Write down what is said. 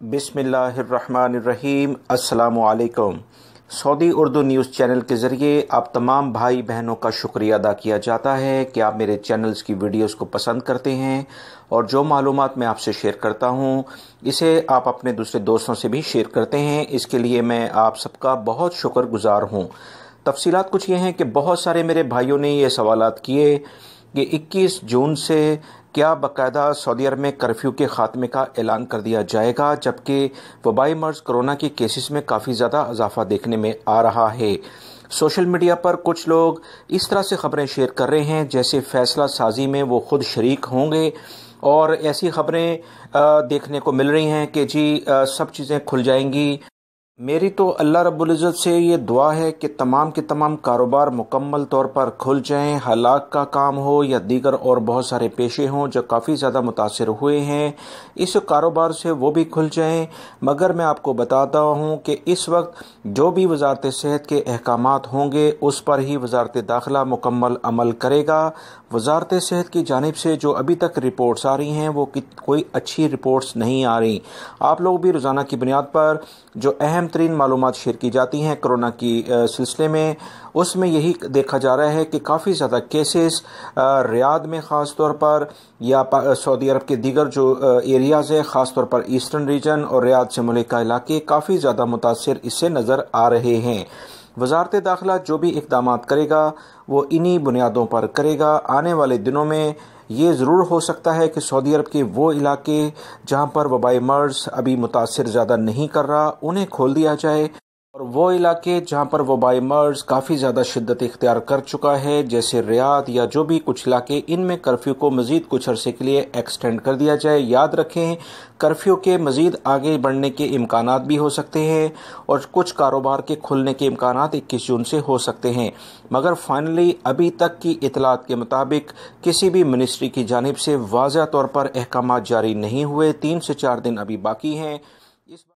بسم اللہ الرحمن الرحیم۔ السلام علیکم۔ سعودی اردو نیوز چینل کے ذریعے آپ تمام بھائی بہنوں کا شکریہ ادا کیا جاتا ہے کہ آپ میرے چینلز کی ویڈیوز کو پسند کرتے ہیں اور جو معلومات میں آپ سے شیئر کرتا ہوں اسے آپ اپنے دوسرے دوستوں سے بھی شیئر کرتے ہیں۔ اس کے لیے میں آپ سب کا بہت شکر گزار ہوں۔ تفصیلات کچھ یہ ہیں کہ بہت سارے میرے بھائیوں نے یہ سوالات کیے کہ 21 جون سے کیا باقاعدہ سعودی عرب میں کرفیو کے خاتمے کا اعلان کر دیا جائے گا، جبکہ وبائی مرض کرونا کے کیسز میں کافی زیادہ اضافہ دیکھنے میں آ رہا ہے۔ سوشل میڈیا پر کچھ لوگ اس طرح سے خبریں شیئر کر رہے ہیں جیسے فیصلہ سازی میں وہ خود شریک ہوں گے، اور ایسی خبریں دیکھنے کو مل رہی ہیں کہ جی سب چیزیں کھل جائیں گی۔ میری تو اللہ رب العزت سے یہ دعا ہے کہ تمام کے تمام کاروبار مکمل طور پر کھل جائیں، ہلاک کا کام ہو یا دیگر اور بہت سارے پیشے ہوں جو کافی زیادہ متاثر ہوئے ہیں، اس کاروبار سے وہ بھی کھل جائیں۔ مگر میں آپ کو بتاتا ہوں کہ اس وقت جو بھی وزارت صحت کے احکامات ہوں گے اس پر ہی وزارت داخلہ مکمل عمل کرے گا۔ وزارت صحت کی جانب سے جو ابھی تک رپورٹس آ رہی ہیں وہ کوئی اچھی رپورٹس نہیں آ رہی۔ آپ لوگ بھی روزانہ کی بنیاد پر جو اہم ترین معلومات شیئر کی جاتی ہیں کرونا کی سلسلے میں، اس میں یہی دیکھا جا رہا ہے کہ کافی زیادہ کیسز ریاض میں خاص طور پر یا سعودی عرب کے دیگر جو ایریاز ہیں خاص طور پر ایسٹرن ریجن اور ریاض سے ملکہ علاقے کافی زیادہ متاثر اس سے نظر آ رہے ہیں۔ وزارت داخلہ جو بھی اقدامات کرے گا وہ انہی بنیادوں پر کرے گا۔ آنے والے دنوں میں یہ ضرور ہو سکتا ہے کہ سعودی عرب کے وہ علاقے جہاں پر وبائی مرض ابھی متاثر زیادہ نہیں کر رہا انہیں کھول دیا جائے، اور وہ علاقے جہاں پر وبائی مرض کافی زیادہ شدت اختیار کر چکا ہے جیسے ریاض یا جو بھی کچھ علاقے، ان میں کرفیو کو مزید کچھ عرصے کے لیے ایکسٹینڈ کر دیا جائے۔ یاد رکھیں کرفیو کے مزید آگے بڑھنے کے امکانات بھی ہو سکتے ہیں اور کچھ کاروبار کے کھلنے کے امکانات 21 جون سے ہو سکتے ہیں، مگر فائنلی ابھی تک کی اطلاعات کے مطابق کسی بھی منسٹری کی جانب سے واضح طور پر احکامات جاری نہیں ہوئے۔ 3 سے 4 دن ابھی باقی ہیں۔